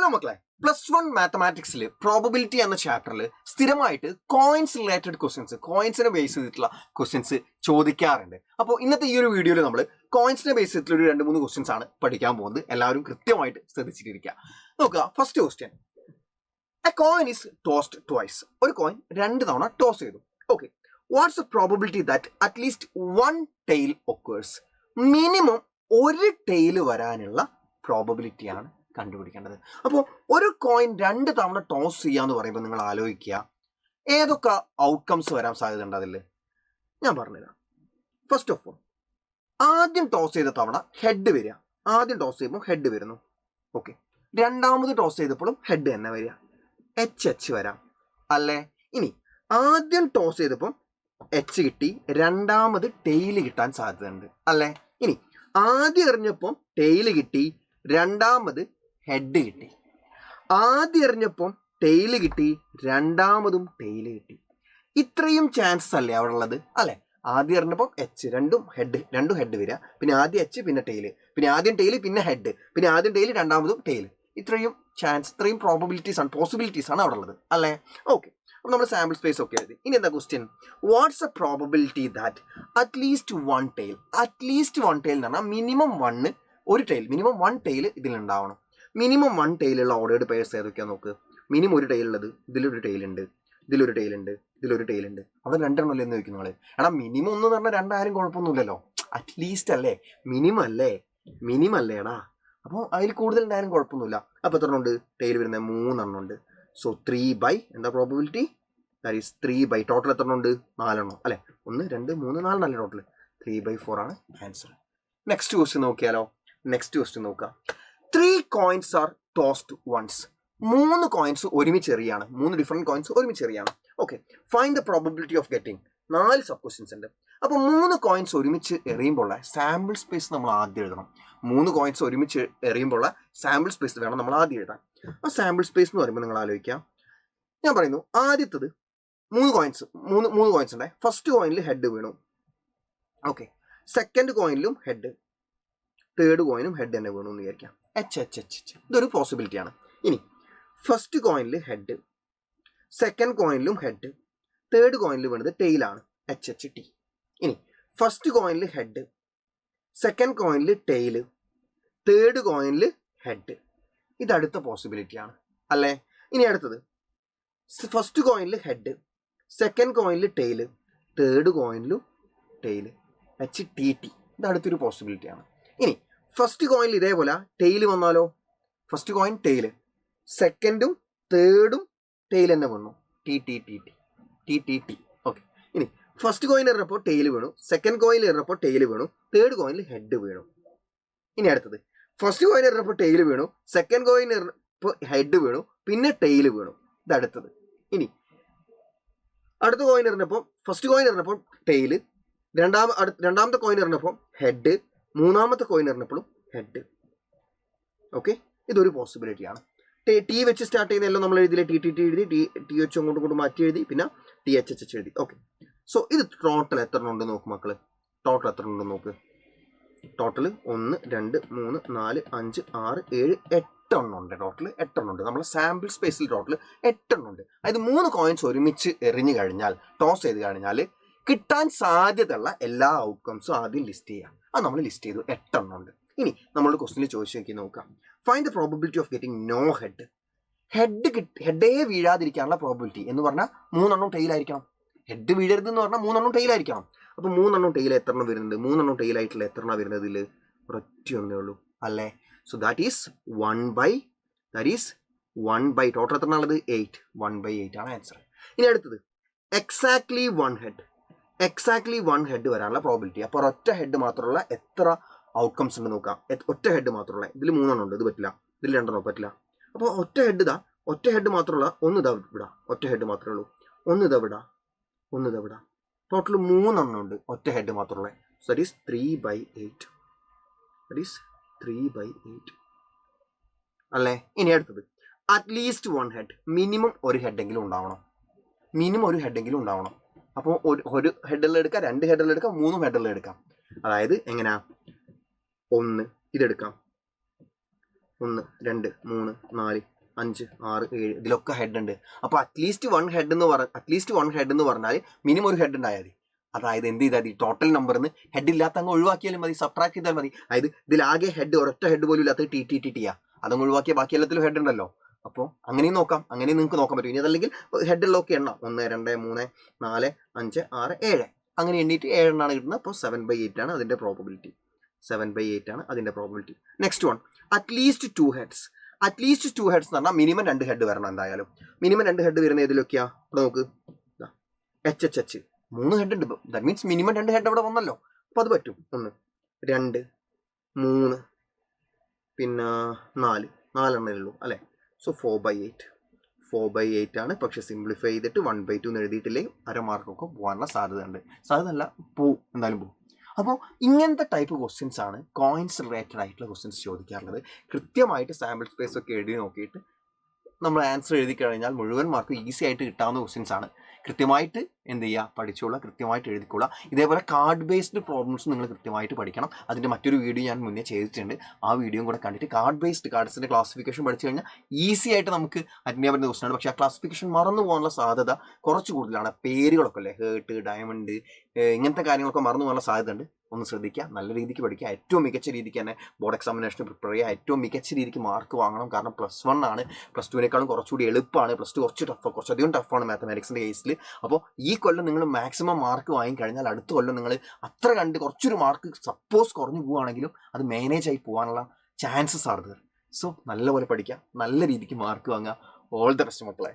Hello മക്കളെ, +1 മാത്തമാറ്റിക്സിൽ probability എന്ന ചാപ്റ്ററിൽ സ്ഥിരമായിട്ട് കോയിൻസ് റിലേറ്റഡ് ക്വസ്റ്റ്യൻസ്, കോയിൻസിനെ ബേസ് ചെയ്തിട്ടുള്ള ക്വസ്റ്റ്യൻസ് ചോദിക്കാറുണ്ട്. അപ്പോൾ ഇന്നത്തെ ഈ ഒരു വീഡിയോയിൽ നമ്മൾ കോയിൻസിനെ ബേസ് ചെയ്തിട്ടുള്ള ഒരു 2-3 ക്വസ്റ്റ്യൻസ് ആണ് പഠിക്കാൻ പോകുന്നത്. എല്ലാവരും കൃത്യമായിട്ട് ശ്രദ്ധിച്ചിരിക്കുക. നോക്കുക, first question, a coin is tossed twice. ഒരു കോയിൻ 2 തവണ ടോസ് ചെയ്തു. Okay, what's the probability that at least 1 tail occurs? Minimum ഒരു ടെയിൽ വരാനുള്ള പ്രോബബിലിറ്റിയാണ് കണ്ടുപിടിക്കേണ്ടത്. അപ്പോൾ ഒരു കോയിൻ 2 തവണ ടോസ് ചെയ്യാന്ന് പറയുമ്പോൾ നിങ്ങൾ ആലോചിക്കുക, ഏതൊക്കെ ഔട്ട്കംസ് വരാൻ സാധ്യത ഉണ്ട് അതിൽ. ഞാൻ പറഞ്ഞുതരാം. ഫസ്റ്റ് ഓഫ് ഓൾ, ആദ്യം ടോസ് ചെയ്ത തവണ ഹെഡ് വരിക. ആദ്യം ടോസ് ചെയ്യുമ്പോൾ ഹെഡ് വരുന്നു. ഓക്കെ, രണ്ടാമത് ടോസ് ചെയ്തപ്പോഴും ഹെഡ് തന്നെ വരിക, എച്ച് വരാം അല്ലേ. ഇനി ആദ്യം ടോസ് ചെയ്തപ്പോൾ എച്ച് കിട്ടി, രണ്ടാമത് ടെയിൽ കിട്ടാൻ സാധ്യതയുണ്ട് അല്ലേ. ഇനി ആദ്യം എറിഞ്ഞപ്പോൾ ടെയിൽ കിട്ടി, രണ്ടാമത് ഹെഡ് കിട്ടി. ആദ്യം എറിഞ്ഞപ്പം ടെയിൽ കിട്ടി, രണ്ടാമതും ടെയിൽ കിട്ടി. ഇത്രയും ചാൻസസ് അല്ലേ അവിടെ ഉള്ളത് അല്ലെ. ആദ്യം എറിഞ്ഞപ്പം എച്ച്, രണ്ടും ഹെഡ് വരിക, പിന്നെ ആദ്യം എച്ച്, പിന്നെ ടെയിൽ, പിന്നെ ആദ്യം ടെയിൽ, പിന്നെ ഹെഡ്, പിന്നെ ആദ്യം ടെയിൽ, രണ്ടാമതും ടെയിൽ. ഇത്രയും ചാൻസ്, ഇത്രയും പോസിബിലിറ്റീസ് ആണ് അവിടെ ഉള്ളത് അല്ലേ. ഓക്കെ, അപ്പോൾ നമ്മൾ സാമ്പിൾ സ്പേസ് ഒക്കെ എഴുതി. ഇനി എന്താ question, what's a probability that at least 1 tail? At least 1 tail എന്ന് പറഞ്ഞാൽ മിനിമം 1 ടെയിൽ ഇതിലുണ്ടാവണം. മിനിമം 1 ടെയിലുള്ള ഓർഡേർഡ് പെയർസ് ഏതൊക്കെയാ നോക്ക്. മിനിമം ഒരു ടെയിൽ ഉള്ളത്, ഇതിലൊരു ടെയിലുണ്ട്, ഇതിലൊരു ടെയിലുണ്ട്, ഇതിലൊരു ടെയിലുണ്ട്. അവിടെ 2 എണ്ണമല്ലേ എന്ന് ചോദിക്കും നിങ്ങൾ. എടാ മിനിമം എന്ന് പറഞ്ഞാൽ 2 ആരും കുഴപ്പമൊന്നുമില്ലല്ലോ, അറ്റ്ലീസ്റ്റ് അല്ലേ, മിനിമം അല്ലേ എടാ. അപ്പോൾ അതിൽ കൂടുതൽ ഉണ്ടായാലും കുഴപ്പമൊന്നുമില്ല. അപ്പോൾ എത്ര ഉണ്ട് ടെയിൽ വരുന്നത്? 3 എണ്ണം ഉണ്ട്. സോ 3 എന്താ പ്രോബബിലിറ്റി? ദാറ്റ് ഈസ് 3 ടോട്ടൽ എത്ര ഉണ്ട്? 4 എണ്ണം അല്ലേ. 1 2 3 4 അല്ലേ ടോട്ടൽ. 3/4 ആണ് ആൻസർ. നെക്സ്റ്റ് ക്വസ്റ്റ്യൻ നോക്കിയാലോ. നെക്സ്റ്റ് ക്വസ്റ്റ്യൻ നോക്കാം. 3 coins are tossed once. 3 coins ഒരുമിച്ച് എറിയാണ്. 3 ഡിഫറെന്റ് കോയിൻസ് ഒരുമിച്ച് എറിയാണ്. Okay, find the probability of getting. 4 sub questions ഉണ്ട്. അപ്പോൾ 3 കോയിൻസ് ഒരുമിച്ച് എറിയുമ്പോൾ സാമ്പിൾ സ്പേസ് നമ്മൾ ആദ്യം എഴുതണം. 3 കോയിൻസ് ഒരുമിച്ച് എറിയുമ്പോൾ സാമ്പിൾ സ്പേസ് വേണം നമ്മൾ ആദ്യം എഴുതാൻ. ആ സാമ്പിൾ സ്പേസ് എന്ന് പറയുമ്പോൾ നിങ്ങൾ ആലോചിക്കാം. ഞാൻ പറയുന്നു, ആദ്യത്തത് 3 കോയിൻസ് ഉണ്ട്. ഫസ്റ്റ് കോയിനിൽ ഹെഡ് വീണു. ഓക്കെ, സെക്കൻഡ് കോയിനിലും ഹെഡ്, തേർഡ് കോയിനും ഹെഡ് തന്നെ വീണു എന്ന് വിചാരിക്കാം. എച്ച് ഇതൊരു പോസിബിലിറ്റിയാണ്. ഇനി ഫസ്റ്റ് കോയിനിൽ ഹെഡ്, സെക്കൻഡ് കോയിനിലും ഹെഡ്, തേർഡ് കോയിനിൽ വീണത് ടെയിലാണ്, എച്ച് ടി. ഇനി ഫസ്റ്റ് കോയിനിൽ ഹെഡ്, സെക്കൻഡ് കോയിനിൽ ടെയിൽ, തേർഡ് കോയിനിൽ ഹെഡ്. ഇതടുത്ത പോസിബിലിറ്റിയാണ് അല്ലേ. ഇനി അടുത്തത്, ഫസ്റ്റ് കോയിനിൽ ഹെഡ്, സെക്കൻഡ് കോയിനിൽ ടെയിൽ, തേർഡ് കോയിനിലും ടെയിൽ, എച്ച് ടി ടി. ഇതടുത്തൊരു പോസിബിലിറ്റിയാണ്. ഇനി ഫസ്റ്റ് കോയിനിൽ ഇതേപോലെ ടെയിൽ വന്നാലോ, ഫസ്റ്റ് കോയിൻ ടെയിൽ, സെക്കൻഡും തേർഡും ടെയിൽ തന്നെ വന്നു, T T T T T T T. Okay, ഇനി ഫസ്റ്റ് കോയിൻ എറിഞ്ഞപ്പോൾ ടെയിൽ വീണു, സെക്കൻഡ് കോയിൻ എറിഞ്ഞപ്പോൾ ടെയിൽ വീണു, തേർഡ് കോയിനിൽ ഹെഡ് വീണു. ഇനി അടുത്തത്, ഫസ്റ്റ് കോയിൻ എറിഞ്ഞപ്പോൾ ടെയിൽ വീണു, സെക്കൻഡ് കോയിൻ എറിഞ്ഞപ്പോൾ ഹെഡ് വീണു, പിന്നെ ടെയിൽ വീണു. ഇതടുത്തത്. ഇനി അടുത്ത കോയിൻ എറിഞ്ഞപ്പോൾ, ഫസ്റ്റ് കോയിൻ എറിഞ്ഞപ്പോൾ ടെയിൽ, രണ്ടാമത്തെ കോയിൻ എറിഞ്ഞപ്പോൾ ഹെഡ്, മൂന്നാമത്തെ കോയിൻ എറിഞ്ഞപ്പോഴും ഹെഡ്. ഓക്കെ, ഇതൊരു പോസിബിലിറ്റിയാണ്. ടി വെച്ച് സ്റ്റാർട്ട് ചെയ്യുന്നതെല്ലാം നമ്മൾ എഴുതിയില്ലേ, ടി ടി ടി എഴുതി, ടി വെച്ച് അങ്ങോട്ടും മാറ്റി എഴുതി, പിന്നെ ടി എച്ച് എഴുതി. ഓക്കെ, സോ ഇത് ടോട്ടൽ എത്ര ഉണ്ട് നോക്ക് മക്കള്. ടോട്ടൽ എത്ര ഉണ്ട് നോക്ക്. ടോട്ടൽ 1 2 3 4 5 6 7 8 എണ്ണം ഉണ്ട്. ടോട്ടൽ 8 എണ്ണം ഉണ്ട്. നമ്മുടെ സാമ്പിൾ സ്പേസിൽ ടോട്ടൽ 8 എണ്ണം ഉണ്ട്. അതായത് 3 കോയിൻസ് ഒരുമിച്ച് എറിഞ്ഞു കഴിഞ്ഞാൽ, ടോസ് ചെയ്ത് കഴിഞ്ഞാൽ കിട്ടാൻ സാധ്യതയുള്ള എല്ലാ ഔട്ട്കംസും ആദ്യം ലിസ്റ്റ് ചെയ്യാം. അത് നമ്മൾ ലിസ്റ്റ് ചെയ്തു, 8 എണ്ണം ഉണ്ട്. ഇനി നമ്മൾ ക്വസ്റ്റിനിൽ ചോദിച്ചു നോക്കി നോക്കാം. Find the probability of getting no head. ഹെഡേ വീഴാതിരിക്കാനുള്ള പ്രോബബിലിറ്റി എന്ന് പറഞ്ഞാൽ 3 എണ്ണം ടെയിലായിരിക്കണം. ഹെഡ് വീഴരുത് എന്ന് പറഞ്ഞാൽ 3 എണ്ണം ടെയിലായിരിക്കണം. അപ്പോൾ 3 എണ്ണം ടെയിൽ എത്ര എണ്ണം വരുന്നുണ്ട്? 3 എണ്ണം ടെയിലായിട്ടുള്ള എത്ര എണ്ണം വരുന്നത്? ഇതിൽ ഒരൊറ്റ ഒന്നേ ഉള്ളൂ അല്ലേ. സോ ദാറ്റ് ഈസ് 1/, ടോട്ടൽ എത്ര ഉള്ളത്? 8. 1/8 ആണ് ആൻസർ. ഇനി അടുത്തത്, എക്സാക്ട്ലി 1 ഹെഡ് വരാനുള്ള പ്രോബിലിറ്റി. അപ്പോൾ ഒരൊറ്റ ഹെഡ് മാത്രമുള്ള എത്ര ഔട്ട്കംസ് ഉണ്ട് നോക്കാം. ഒറ്റ ഹെഡ് മാത്രമുള്ള, ഇതിൽ 3 എണ്ണം ഉണ്ട്, ഇത് പറ്റില്ല. ഇതിൽ 2 എണ്ണം പറ്റില്ല. അപ്പോൾ ഒറ്റ ഹെഡ് മാത്രമുള്ള ഒന്ന് ഇതാ വിടാം, ഒറ്റ ഹെഡ് മാത്രമേ ഉള്ളൂ. ഒന്ന് ഇതാ വിടാം. ടോട്ടൽ 3 എണ്ണം ഉണ്ട് ഒറ്റ ഹെഡ് മാത്രമുള്ള. സോ ദാറ്റ് ഈസ് 3/8 അല്ലേ. ഇനി അടുത്തത്, അറ്റ്ലീസ്റ്റ് 1 ഹെഡ്, മിനിമം ഒരു ഹെഡെങ്കിലും ഉണ്ടാവണം. അപ്പോൾ ഒരു ഹെഡുള്ള എടുക്കാം, 2 ഹെഡുള്ള എടുക്കാം, 3 ഹെഡുള്ള എടുക്കാം. അതായത് എങ്ങനെയാ, 1 ഇതെടുക്കാം, 1 2 3 4 5 6 7 ഇതിലൊക്കെ ഹെഡ് ഉണ്ട്. അപ്പോൾ അറ്റ്ലീസ്റ്റ് വൺ ഹെഡ് എന്ന് പറഞ്ഞാൽ മിനിമം ഒരു ഹെഡ് ഉണ്ടായാൽ മതി. അതായത് എന്ത് ചെയ്താൽ മതി, ടോട്ടൽ നമ്പറിന്ന് ഹെഡ് ഇല്ലാത്ത അങ്ങ് ഒഴിവാക്കിയാലും മതി, സബ്ട്രാക്ട് ചെയ്താൽ മതി. അതായത് ഇതിലാകെ ഹെഡ് ഒരൊറ്റ ഹെഡ് പോലും ഇല്ലാത്ത ടി അതങ്ങ് ഒഴിവാക്കിയാൽ ബാക്കി എല്ലാത്തിലും ഹെഡ് ഉണ്ടല്ലോ. അപ്പോൾ അങ്ങനെയും നോക്കാം, അങ്ങനെ നിങ്ങൾക്ക് നോക്കാൻ പറ്റും. ഇനി അതല്ലെങ്കിൽ ഹെഡുള്ളതൊക്കെ എണ്ണാം, 1 2 3 4 5 6 7 അങ്ങനെ എണ്ണീട്ട് 7 എണ്ണാണ് കിട്ടുന്നത്. അപ്പോൾ 7/8 ആണ് അതിൻ്റെ പ്രോബബിലിറ്റി. 7/8 ആണ് അതിൻ്റെ probability. Next one, at least 2 heads. At least 2 heads എന്ന് പറഞ്ഞാൽ മിനിമം 2 ഹെഡ് വരണം എന്തായാലും. മിനിമം 2 ഹെഡ് വരുന്ന ഏതിലൊക്കെയാ? ഇവിടെ നോക്ക്, HHH 3 ഹെഡ് ഉണ്ട്. ദാറ്റ് മീൻസ് മിനിമം 2 ഹെഡ് അവിടെ വന്നല്ലോ. അപ്പോൾ അത് പറ്റും. 1 2 3 പിന്നെ 4 4 ഉള്ളൂ അല്ലേ. സോ 4/8 ആണ്. പക്ഷെ സിംപ്ലിഫൈ ചെയ്തിട്ട് 1/2 എന്ന് എഴുതിയിട്ടില്ലെങ്കിൽ അരമാർക്കൊക്കെ പോകാനുള്ള സാധ്യതയല്ല, പോവും, എന്തായാലും പോവും. അപ്പോൾ ഇങ്ങനത്തെ ടൈപ്പ് ക്വസ്റ്റ്യൻസ് ആണ് കോയിൻസ് റിലേറ്റഡ് ആയിട്ടുള്ള ക്വസ്റ്റ്യൻസ് ചോദിക്കാറുള്ളത്. കൃത്യമായിട്ട് സാമ്പിൾ സ്പേസ് ഒക്കെ എഴുതി നോക്കിയിട്ട് നമ്മൾ ആൻസർ എഴുതി കഴിഞ്ഞാൽ മുഴുവൻ മാർക്ക് ഈസി ആയിട്ട് കിട്ടാവുന്ന ക്വസ്റ്റ്യൻസ് ആണ്. കൃത്യമായിട്ട് എന്ത് ചെയ്യുക, പഠിച്ചോളാം, കൃത്യമായിട്ട് എഴുതിക്കോളാം. ഇതേപോലെ കാർഡ് ബേസ്ഡ് പ്രോബ്ലംസ് നിങ്ങൾ കൃത്യമായിട്ട് പഠിക്കണം. അതിൻ്റെ മറ്റൊരു വീഡിയോ ഞാൻ മുന്നേ ചെയ്തിട്ടുണ്ട്. ആ വീഡിയോയും കൂടെ കണ്ടിട്ട് കാർഡ്സിൻ്റെ ക്ലാസിഫിക്കേഷൻ പഠിച്ചു കഴിഞ്ഞാൽ ഈസി ആയിട്ട് നമുക്ക് അറ്റൻഡ് ചെയ്യാൻ പറ്റുന്ന ക്വസ്റ്റ്യൻ ആണ്. പക്ഷേ ആ ക്ലാസിഫിക്കേഷൻ മറന്നു പോകാനുള്ള സാധ്യത കുറച്ച് കൂടുതലാണ്. പേരുകളൊക്കെ അല്ലേ, ഹേർട്ട്, ഡയമണ്ട്, ഇങ്ങനത്തെ കാര്യങ്ങളൊക്കെ മറന്നു പോകാനുള്ള സാധ്യത ഉണ്ട്. ഒന്ന് ശ്രദ്ധിക്കുക, നല്ല രീതിക്ക് പഠിക്കുക, ഏറ്റവും മികച്ച രീതിക്ക് തന്നെ ബോർഡ് എക്സാമിനേഷന് പ്രിപ്പയർ ചെയ്യുക, ഏറ്റവും മികച്ച രീതിക്ക് മാർക്ക് വാങ്ങണം. കാരണം +1 ആണ്, +2 കുറച്ചുകൂടി എളുപ്പമാണ്. +2 കുറച്ചധികം ടഫാണ് മാത്തമാറ്റിക്സിൻ്റെ കേസിൽ. അപ്പോൾ ഈ കൊല്ലം നിങ്ങൾ മാക്സിമം മാർക്ക് വാങ്ങിക്കഴിഞ്ഞാൽ അടുത്ത കൊല്ലം നിങ്ങൾ അത്ര കണ്ട് കുറച്ചൊരു മാർക്ക് സപ്പോസ് കുറഞ്ഞു പോവുകയാണെങ്കിലും അത് മാനേജ് ആയി പോകാനുള്ള ചാൻസസ് ആണ്. സോ നല്ലപോലെ പഠിക്കുക, നല്ല രീതിക്ക് മാർക്ക് വാങ്ങുക. ഓൾ ദ ബെസ്റ്റ് മക്കളെ.